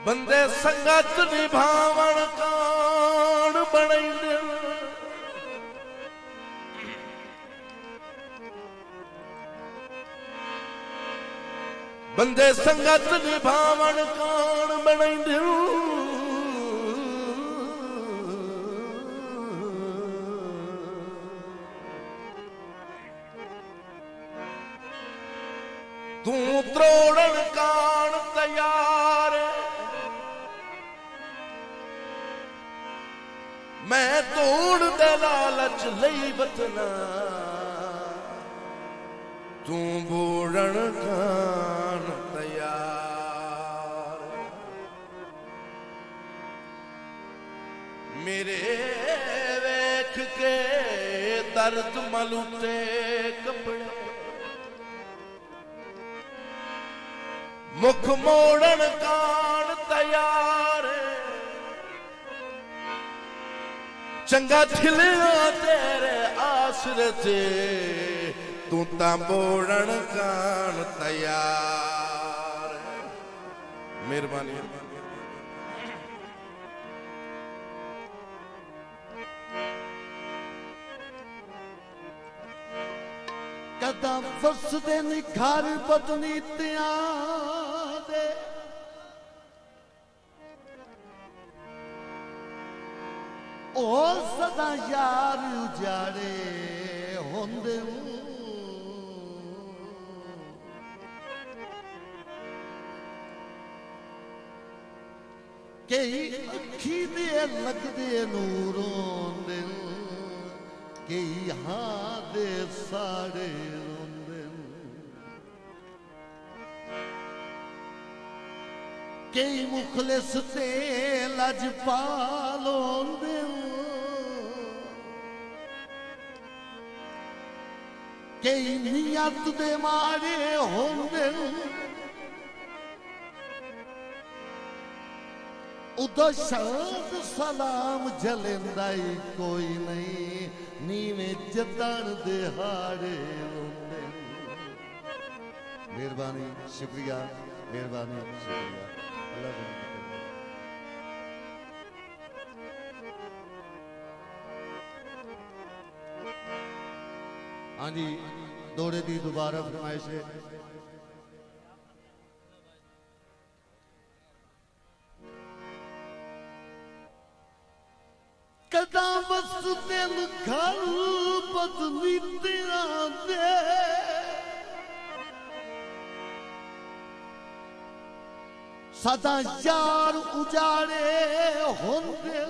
बंदे संगत निभावण कान बनैंदे बंदे संगत निभावण कान बनैंदे तू त्रोड़न कान तैयार मैं तोड़ दे लालच लई बतना तू बोड़न कान तैयार मेरे वेख के दर्द मलूटे कपड़े मुख मोड़न कान तैयार चंगा खिलिया तेरे आसरे ते तू ता बोड़न कान तैयार मेहरबानी कदम फसदे नी घर बदनीतियां दे ओ सदा यार उजाड़े होंदे कई अखी दे लगदे नूर होंदे कई हां दे साड़े रोंदे कई मुखलिस ते लजपाल होंदे कई नियत दे मारे होंदे उदो शाद सलाम जलेंदा ही कोई नहीं नीवे जतन दिहाड़े रोंदे मेहरबानी शुक्रिया मेहरबानी शुक्रिया अल्लाह हाँ जी दौड़े दी दोबारा फरमाइश है कदा बस दिल घर बदली तेरा दे सदा यार उजाड़े होंदे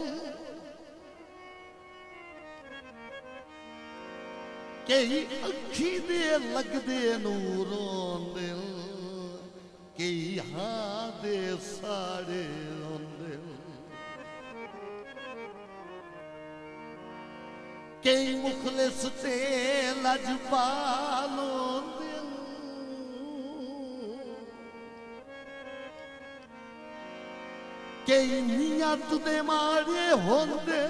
कई अखी दे लगदे नूर होंदे कई हां दे साड़े होंदे कई मुखलिस ते लजपाल होंदे कई नियत दे मारे होंदे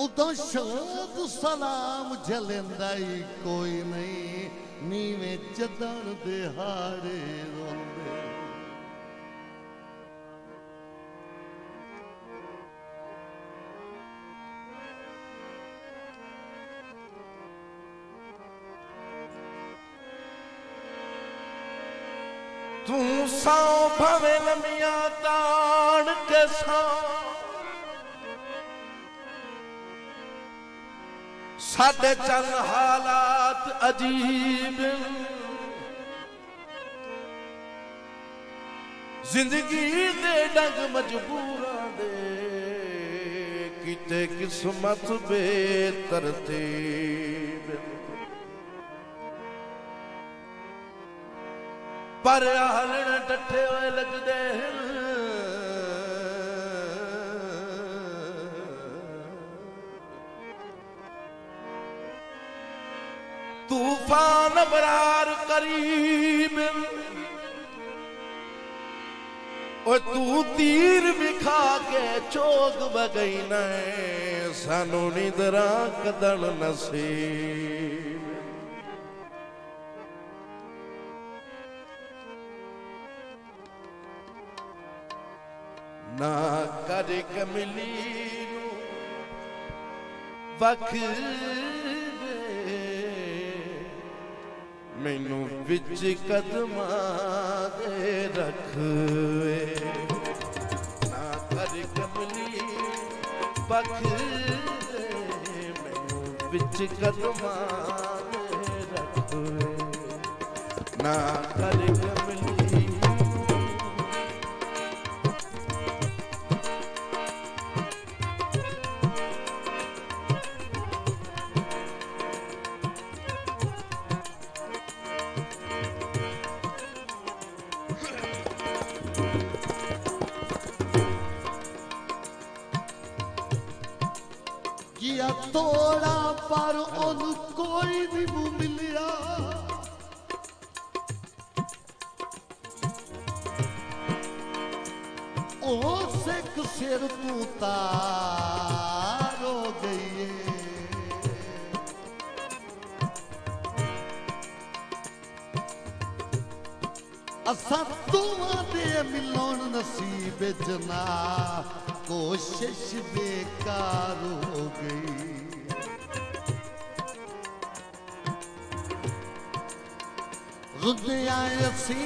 उदो शाद सलाम जलेंदा ही कोई नहीं नीवे जदन दिहाड़े रोंदे तू सौ भवे लमिया तान के सौ साडे चल हालात अजीब जिंदगी दे डंग मजबूरा दे कि कीते किस्मत बेतरतीब पर हलण डटे हुए लगदे तूफान बरार करीब और तू तीर बिखा के चोग बगई न सानू निदरा कदन नसीब ना कर कमली वख मैनू विच कदमां दे रख ना कर कमली बख मैनू विच कदमां दे रख ना कर कमली किया तोड़ा पर उन कोई नहीं मिलिया ओ सिख सिर तू तार हो गई असा तुआ दे मिलन नसीब जना कोशिश बेकार हो गई रुदया असी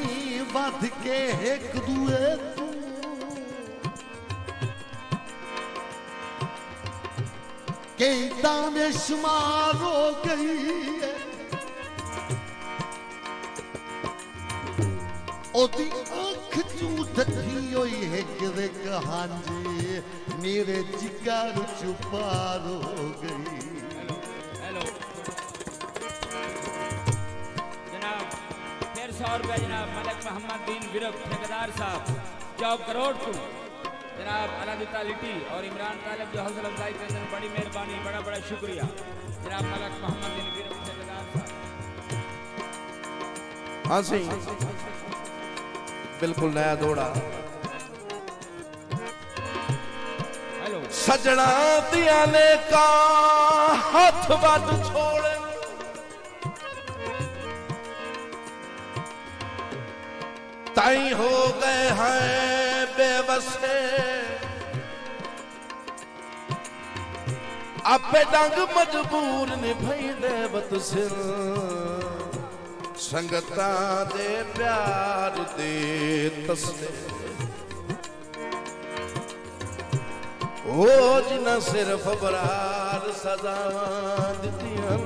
वध के एक दुए तू कई दाने शुमार हो गई ओदी अख चू ढकी हुई है कि कहानी मेरे जिगर चुपार हो गई। हेलो जनाब फिर 100 रुपया जनाब मलक मोहम्मद बिन विरक ठेकेदार साहब जॉब करोड़ टू जनाब अलादुल्ला लिटी और इमरान तालब जो हौसला अफजाई के अंदर बड़ी मेहरबानी बड़ा बड़ा शुक्रिया जनाब मलक मोहम्मद बिन विरक ठेकेदार साहब। हाँ सही बिल्कुल नया दौड़ा सजना दिया ने का हाथ बद छोड़ ताई हो गए हैं बेबसे आपे डंग मजबूर निभाई दे बत सिर संगता दे प्यार दे तस्ले ओ जिन्ना सिर्फ बरार सजा दितियां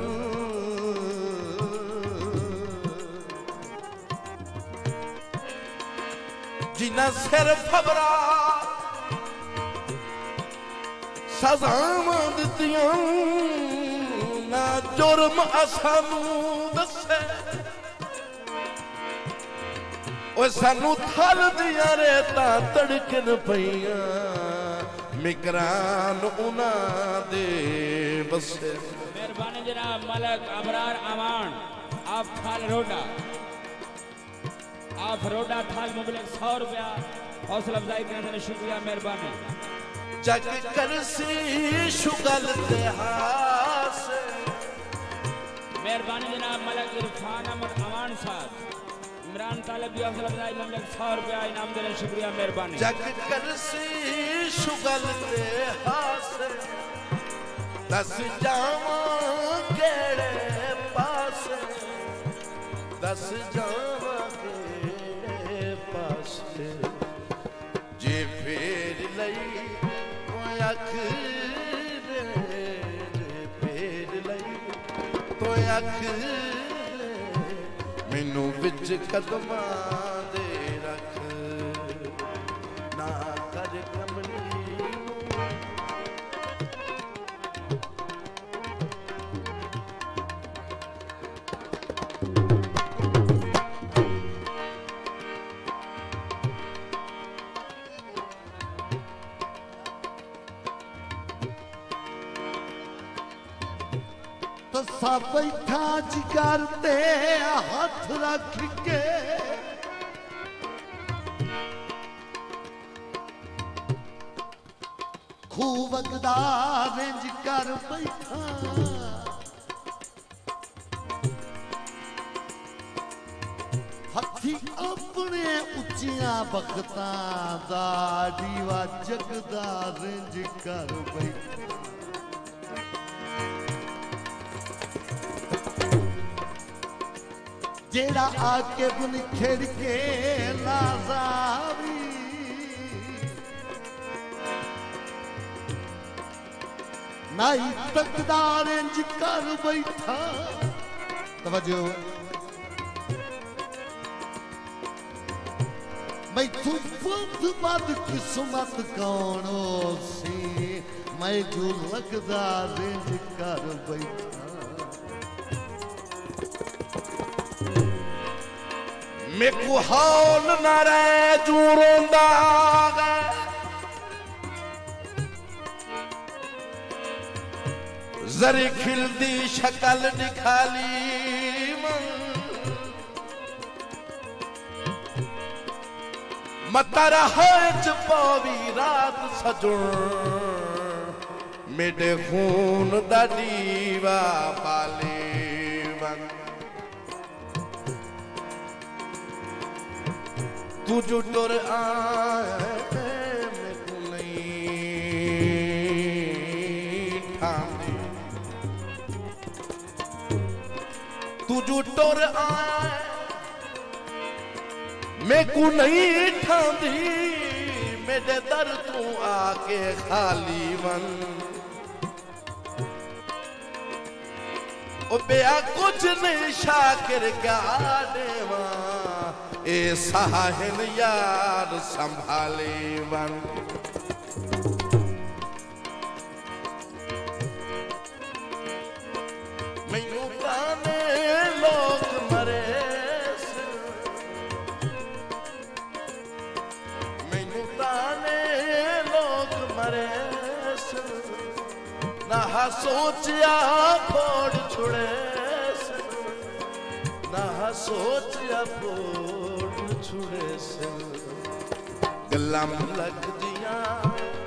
जिन्ना सिर्फ बरार सजा दितियां ना जुर्म असानू दसे ओ सानू थल दिया रेता तड़कन पईया मिकरान उना दे बसे। मेहरबानी जनाब मलक अबरार अमान आप थाल रोडा थाल मुबलक 100 रुपया हौसला अफजाई करने के शुक्रिया मेहरबानी। जग करसी शुगल देहास मेहरबानी जनाब मलक इरफान अहमद अमान साहब इमरान तालब भी हौसला अफजाई मुबलक 100 रुपया इनाम देने शुक्रिया मेहरबानी। जग करसी शुगल देहास दस जावा केड़े पास दस जावा केड़े पास जे फेर लई अख फेर लई तो अख मैनू विच कदमां दे रख ना कर कमली तसा बैठा जिगर ते हाथ रख के खूब वगदार जिगर बैठा हथी अपने उचिया बखता दा दीवा जगदा जिगर बैठा जेड़ा आके बुन खेड़ के लाजावी नाई तकदार जिकर बैठा तवज्जो मैं तू बद बद किस्मत कौनो सी मैं जो लगदा जिकर बैठा मेकू हाल न रहे जू रोंदा जरी खिलदी शक्ल दिखाली मतर हज पावी रात सजुण मेरे खून दा दीवा पाले वन तू जो टुर आए मेकू नहीं ठांदी तू जो टुर आए मेकू नहीं ठांदी मेरे दर तू आके खाली वन ओ बेया कुछ नहीं शाकिर क्या देवा ए साहिल यार संभाले वन मैनू गाने लोग मरे मैनू गाने लोग मरे ना सोचिया फोड़ छुड़े ना सोचिया फोड़ छुड़े से गलम लख दिया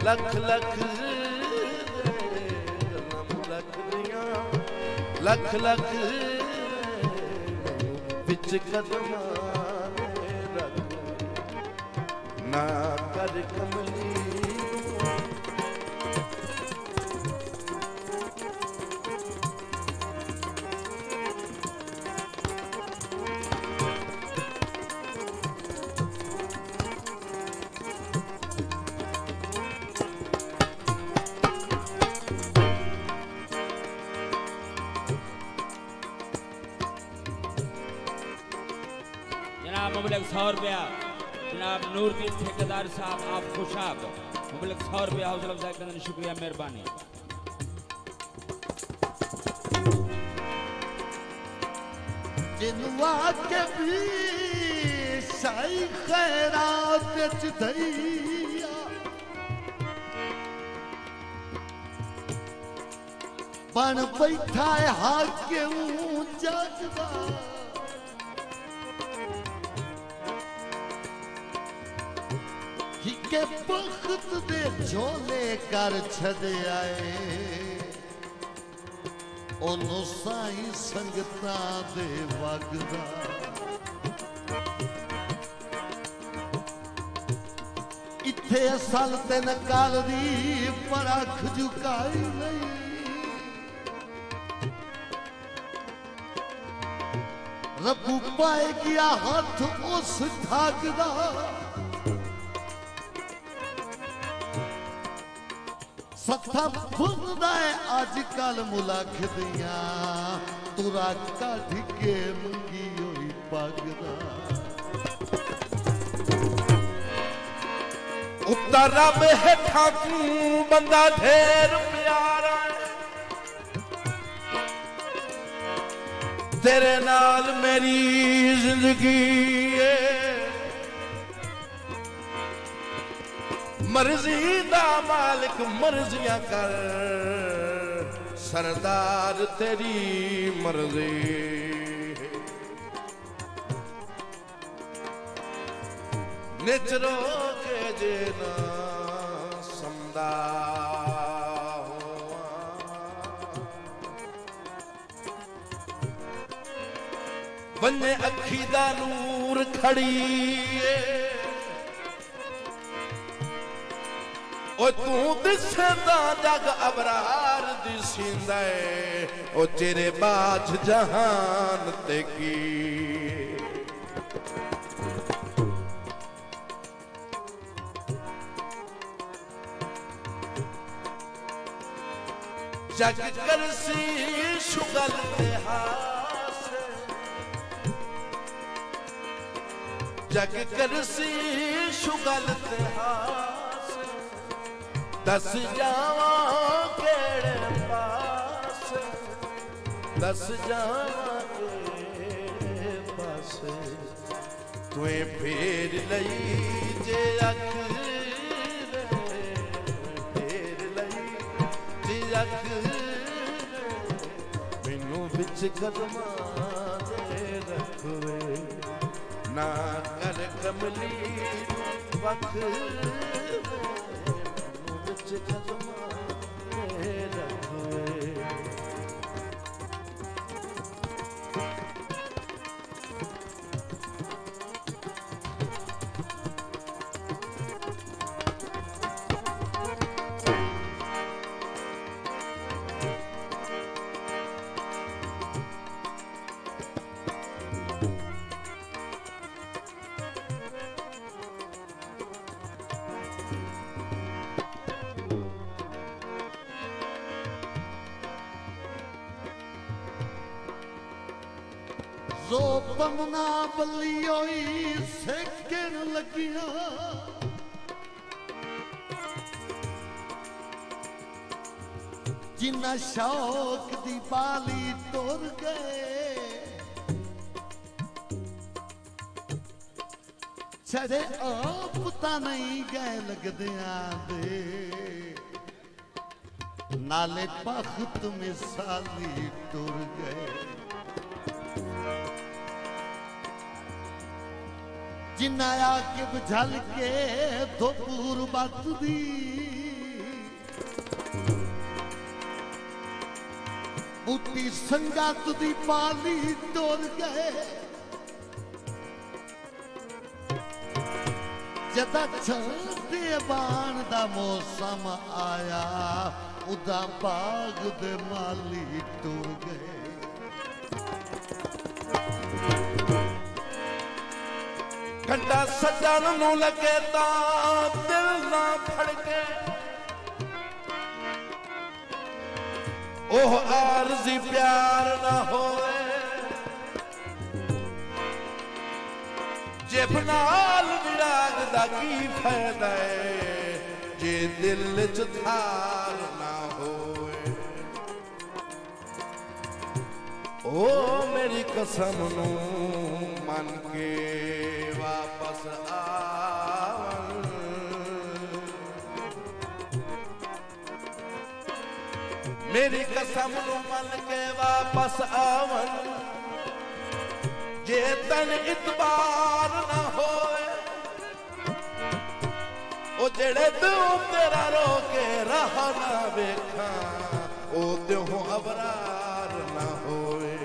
लख लख गलम लख दिया लख लख बिच कदम रख ना कर कमली मुबलक 100 रुपया जनाब नूरदीन ठेकेदार साहब आप खुशाब मुबलक 100 रुपया हौसला अफजाई करने शुक्रिया मेहरबानी जिनवा के भी साई खैरात दैया बन बैठा है हाके जगदा के बख्त दे झोले कर छदे आए ओनू साई संगता दे वगदा इत्थे असल ते नकाल दी परख झुकाई नहीं रब्बू पाए गया हाथ उस ठाकदा सत्था फुंदा है आजकल मुलाख दिया तुरा कढ़ के मंगी होई पगदा उत्तर रब है ठाकू बंदा ढेर प्यारा तेरे नाल मेरी जिंदगी मर्जी दा मालिक मर्जियां कर सरदार तेरी मर्जी निचरो के जेना समदा वन्ने अखी दा नूर खड़ी ओ तू दिसदा जग अबरार दिसिंदा ओ तेरे बाज जहान ते की जग करसी शुगल ते हास जग करसी शुगल ते हास दस जावा केड़े पास दस जावा केड़े पास तुए फेर लई जे अख फेर लई जे अख मैनू बिच कदमा दे रखवे ना कर कमली वख जो तमना बलियोई सेकन लगिया जिन्ना शौक दी बाली टुर गए छड़े आप ता नहीं गए लगदियां दे नाले बख्त मिसाली टुर गए जिन्ना के बुझल के तो पूर्वत दी बूटी संगत दी पाली टुर गए जदा छे बाण दा मौसम आया उदा बाग दे माली टुर गए कंडा सजन नू लगे ता दिल ना फड़के ओह आरज़ी प्यार ना होए जे बनाल विराग दा की फायदा है जे दिल च थार ना होए ओ मेरी कसम नू मन के वापस आवन मेरी कसम नू मन के वापस आवन जे तन इतबार ना होए ओ जेड़े दिल तेरा रोके राह ना वेखा ओ दिल अबरार ना होए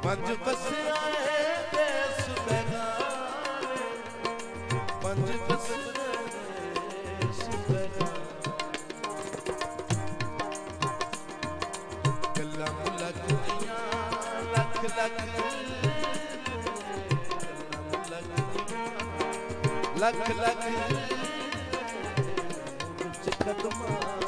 पंज बसरा है देश बेगाने पंज बसरा देश बेगाने गल्ला मुलक दियां लख लख लख लख कदमा